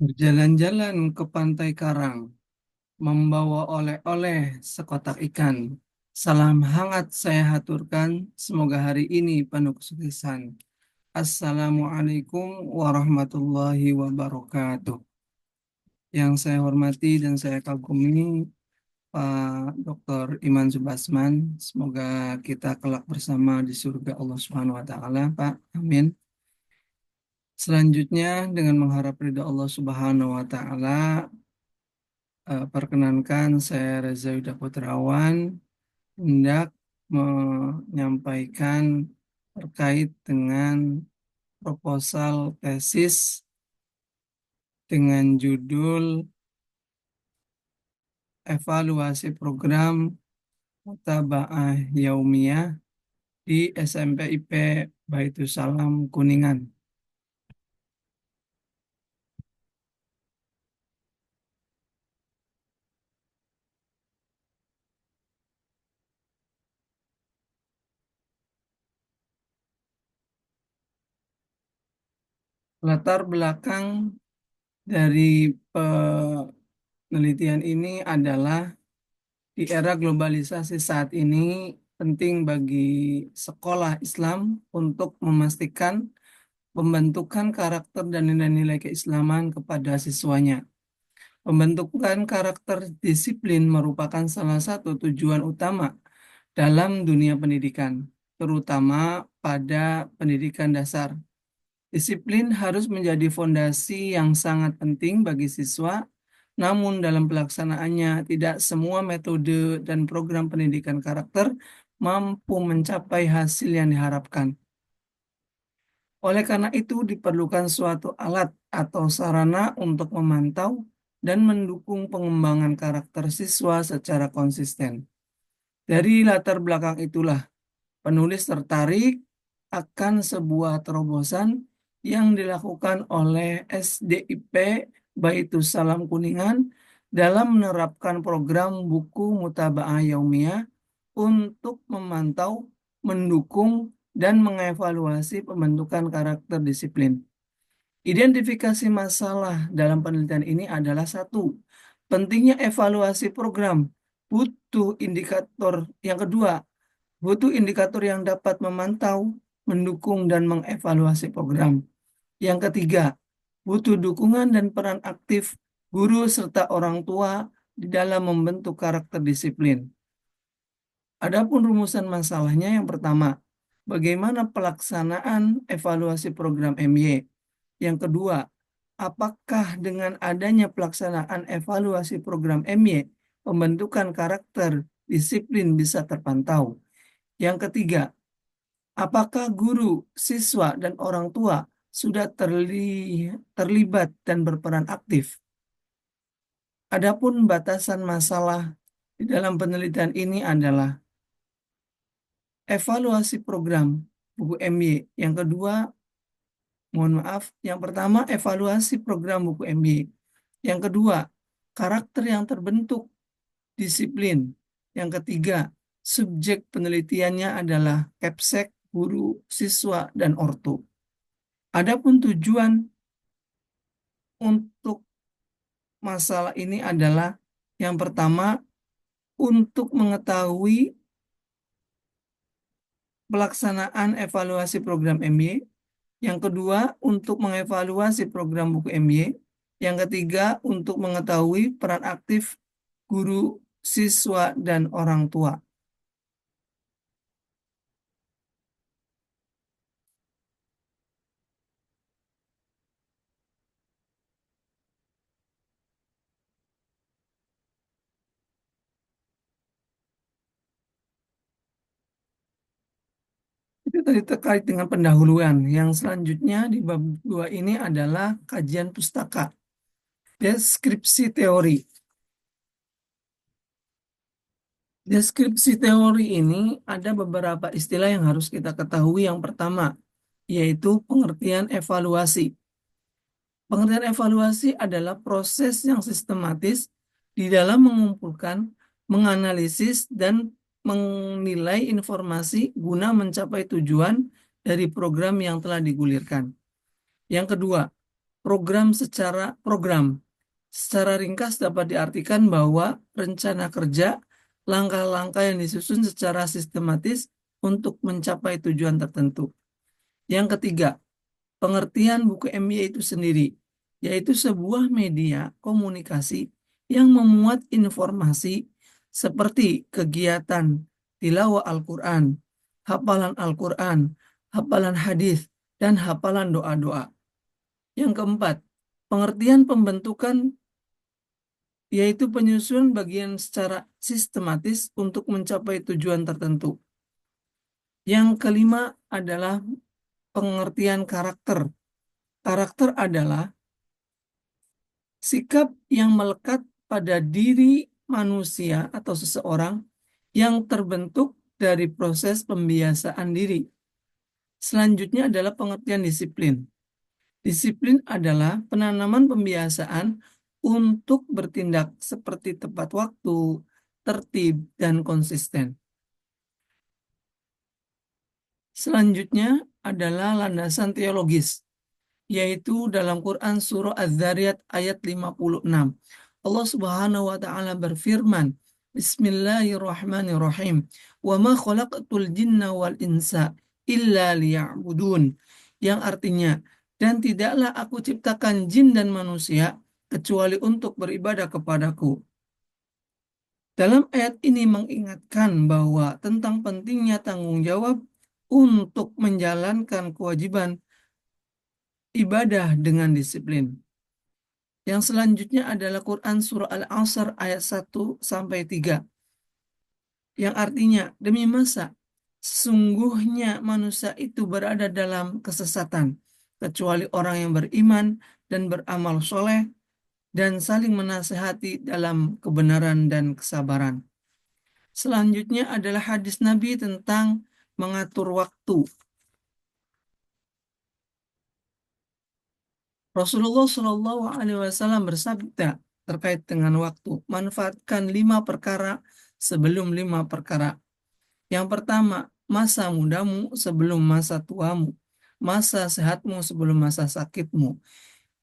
Berjalan-jalan ke Pantai Karang, membawa oleh-oleh sekotak ikan. Salam hangat saya haturkan, semoga hari ini penuh kesuksesan. Assalamualaikum warahmatullahi wabarakatuh. Yang saya hormati dan saya kagumi Pak Dr. Iman Subasman. Semoga kita kelak bersama di surga Allah Subhanahu wa taala, Pak. Amin. Selanjutnya dengan mengharap ridha Allah Subhanahu wa taala, perkenankan saya Reza Yuda Putrawan hendak menyampaikan terkait dengan proposal tesis dengan judul Evaluasi Program Mutaba'ah Yaumiyah di SMP IP Baitussalam Kuningan. Latar belakang dari penelitian ini adalah di era globalisasi saat ini penting bagi sekolah Islam untuk memastikan pembentukan karakter dan nilai-nilai keislaman kepada siswanya. Pembentukan karakter disiplin merupakan salah satu tujuan utama dalam dunia pendidikan, terutama pada pendidikan dasar. Disiplin harus menjadi fondasi yang sangat penting bagi siswa, namun dalam pelaksanaannya tidak semua metode dan program pendidikan karakter mampu mencapai hasil yang diharapkan. Oleh karena itu, diperlukan suatu alat atau sarana untuk memantau dan mendukung pengembangan karakter siswa secara konsisten. Dari latar belakang itulah, penulis tertarik akan sebuah terobosan yang dilakukan oleh SDIP Baitus Salam Kuningan dalam menerapkan program buku Mutaba'ah Yaumiyah untuk memantau, mendukung, dan mengevaluasi pembentukan karakter disiplin. Identifikasi masalah dalam penelitian ini adalah satu, pentingnya evaluasi program. Butuh indikator yang kedua, butuh indikator yang dapat memantau, mendukung, dan mengevaluasi program. Yang ketiga, butuh dukungan dan peran aktif guru serta orang tua di dalam membentuk karakter disiplin. Adapun rumusan masalahnya yang pertama, bagaimana pelaksanaan evaluasi program MY? Yang kedua, apakah dengan adanya pelaksanaan evaluasi program MY, pembentukan karakter disiplin bisa terpantau? Yang ketiga, apakah guru, siswa, dan orang tua sudah terlibat dan berperan aktif? Adapun batasan masalah di dalam penelitian ini adalah evaluasi program buku MY. Yang kedua, mohon maaf, yang pertama evaluasi program buku MY. Yang kedua, karakter yang terbentuk disiplin. Yang ketiga, subjek penelitiannya adalah Kepsek, guru, siswa, dan ortu. Adapun tujuan untuk masalah ini adalah yang pertama, untuk mengetahui pelaksanaan evaluasi program MY. Yang kedua, untuk mengevaluasi program buku MY. Yang ketiga, untuk mengetahui peran aktif guru, siswa, dan orang tua. Itu tadi terkait dengan pendahuluan. Yang selanjutnya di bab 2 ini adalah kajian pustaka. Deskripsi teori. Deskripsi teori ini ada beberapa istilah yang harus kita ketahui. Yang pertama, yaitu pengertian evaluasi. Pengertian evaluasi adalah proses yang sistematis di dalam mengumpulkan, menganalisis, dan menilai informasi guna mencapai tujuan dari program yang telah digulirkan. Yang kedua, program. Secara ringkas dapat diartikan bahwa rencana kerja, langkah-langkah yang disusun secara sistematis untuk mencapai tujuan tertentu. Yang ketiga, pengertian buku MBA itu sendiri, yaitu sebuah media komunikasi yang memuat informasi seperti kegiatan tilawah Al-Quran, hafalan hadis, dan hafalan doa-doa. Yang keempat, pengertian pembentukan yaitu penyusunan bagian secara sistematis untuk mencapai tujuan tertentu. Yang kelima adalah pengertian karakter. Karakter adalah sikap yang melekat pada diri manusia atau seseorang yang terbentuk dari proses pembiasaan diri. Selanjutnya adalah pengertian disiplin. Disiplin adalah penanaman pembiasaan untuk bertindak seperti tepat waktu, tertib, dan konsisten. Selanjutnya adalah landasan teologis, yaitu dalam Quran surah Az-Zariyat ayat 56. Allah Subhanahu wa taala berfirman, Bismillahirrahmanirrahim. Wa ma khalaqtul jinna wal insa illa liya'budun. Yang artinya, dan tidaklah aku ciptakan jin dan manusia kecuali untuk beribadah kepadaku. Dalam ayat ini mengingatkan bahwa tentang pentingnya tanggung jawab untuk menjalankan kewajiban ibadah dengan disiplin. Yang selanjutnya adalah Quran Surah Al-Asr ayat 1-3. Yang artinya, demi masa, sesungguhnya manusia itu berada dalam kesesatan, kecuali orang yang beriman dan beramal soleh, dan saling menasehati dalam kebenaran dan kesabaran. Selanjutnya adalah hadis Nabi tentang mengatur waktu. Rasulullah Shallallahu Alaihi Wasallam bersabda terkait dengan waktu, manfaatkan 5 perkara sebelum 5 perkara. Yang pertama, masa mudamu sebelum masa tuamu, masa sehatmu sebelum masa sakitmu,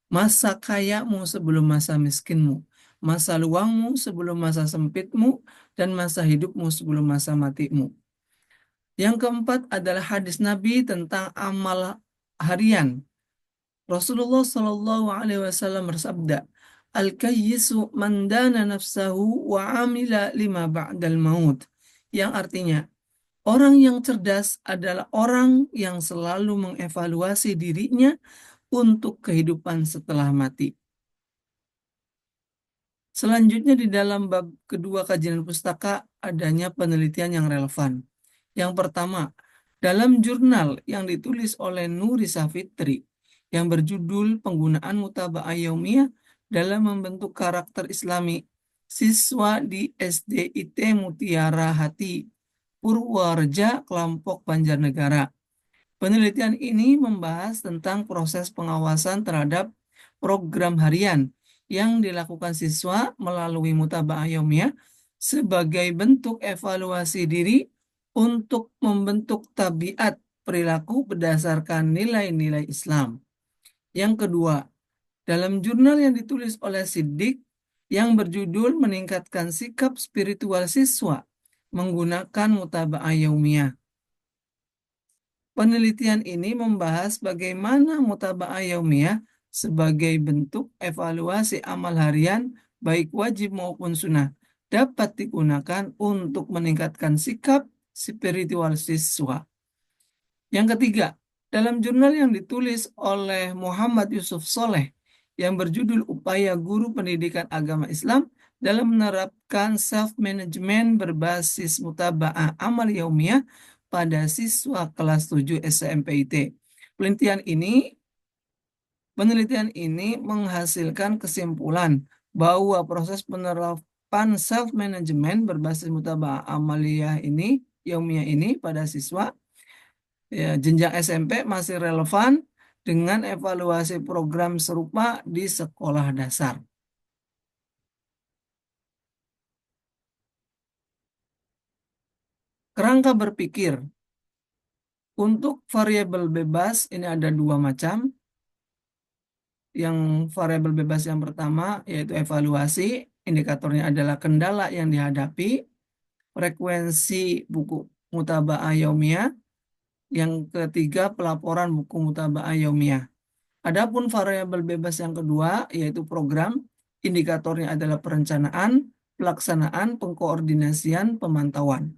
masa kayamu sebelum masa miskinmu, masa luangmu sebelum masa sempitmu, dan masa hidupmu sebelum masa matimu. Yang keempat adalah hadis Nabi tentang amal harian. Rasulullah Shallallahu Alaihi Wasallam bersabda, Al-kayyisu man dana nafsahu wa amila lima ba'dal maut. Yang artinya, orang yang cerdas adalah orang yang selalu mengevaluasi dirinya untuk kehidupan setelah mati. Selanjutnya di dalam bab kedua kajian pustaka adanya penelitian yang relevan. Yang pertama, dalam jurnal yang ditulis oleh Nuri Safitri yang berjudul Penggunaan Mutaba'ah Yaumiyah dalam Membentuk Karakter Islami Siswa di SDIT Mutiara Hati, Purworeja, Kelompok Banjarnegara. Penelitian ini membahas tentang proses pengawasan terhadap program harian yang dilakukan siswa melalui mutaba'ah yaumiyah sebagai bentuk evaluasi diri untuk membentuk tabiat perilaku berdasarkan nilai-nilai Islam. Yang kedua, dalam jurnal yang ditulis oleh Siddiq yang berjudul Meningkatkan Sikap Spiritual Siswa menggunakan mutaba'ah yaumiyah. Penelitian ini membahas bagaimana mutaba'ah yaumiyah sebagai bentuk evaluasi amal harian baik wajib maupun sunnah dapat digunakan untuk meningkatkan sikap spiritual siswa. Yang ketiga, dalam jurnal yang ditulis oleh Muhammad Yusuf Soleh yang berjudul Upaya Guru Pendidikan Agama Islam dalam menerapkan self-management berbasis mutaba'ah amal yaumiyah pada siswa kelas 7 SMPIT. Penelitian ini menghasilkan kesimpulan bahwa proses penerapan self-management berbasis mutaba'ah amaliyah ini, yaumiyah ini pada siswa jenjang SMP masih relevan dengan evaluasi program serupa di sekolah dasar. Kerangka berpikir. Untuk variabel bebas ini ada 2 macam. Yang variabel bebas yang pertama yaitu evaluasi, indikatornya adalah kendala yang dihadapi, frekuensi buku mutaba'ah yaumiyah, yang ketiga pelaporan buku mutaba'ah yaumiyah. Adapun variabel bebas yang kedua yaitu program, indikatornya adalah perencanaan, pelaksanaan, pengkoordinasian, pemantauan.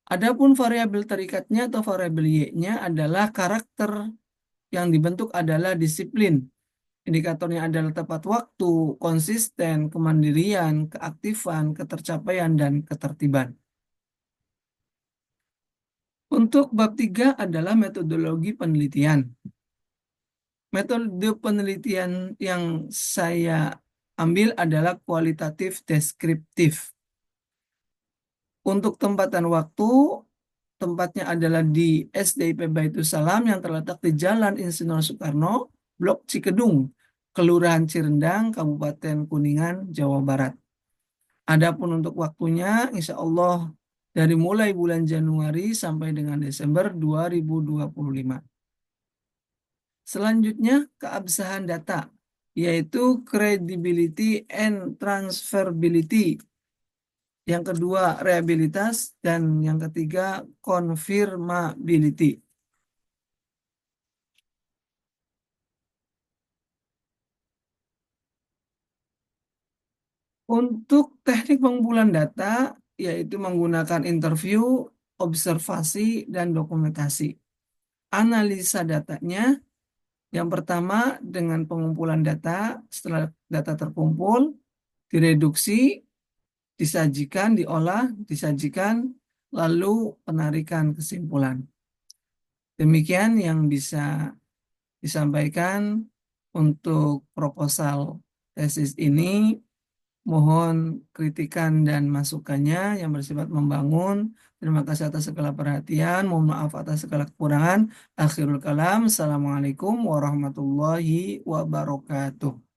Adapun variabel terikatnya atau variabel Y-nya adalah karakter, yang dibentuk adalah disiplin. Indikatornya adalah tepat waktu, konsisten, kemandirian, keaktifan, ketercapaian, dan ketertiban. Untuk bab 3 adalah metodologi penelitian. Metode penelitian yang saya ambil adalah kualitatif deskriptif. Untuk tempat dan waktu, tempatnya adalah di SDIP Baitul Salam yang terletak di Jalan Insinyur Soekarno, Blok Cikedung, Kelurahan Cirendang, Kabupaten Kuningan, Jawa Barat. Adapun untuk waktunya, insya Allah dari mulai bulan Januari sampai dengan Desember 2025. Selanjutnya, keabsahan data, yaitu credibility and transferability. Yang kedua, reliabilitas. Dan yang ketiga, confirmability. Untuk teknik pengumpulan data, yaitu menggunakan interview, observasi, dan dokumentasi. Analisa datanya, yang pertama dengan pengumpulan data, setelah data terkumpul, direduksi, disajikan, diolah, disajikan, lalu penarikan kesimpulan. Demikian yang bisa disampaikan untuk proposal tesis ini. Mohon kritikan dan masukannya yang bersifat membangun. Terima kasih atas segala perhatian. Mohon maaf atas segala kekurangan. Akhirul kalam. Assalamualaikum warahmatullahi wabarakatuh.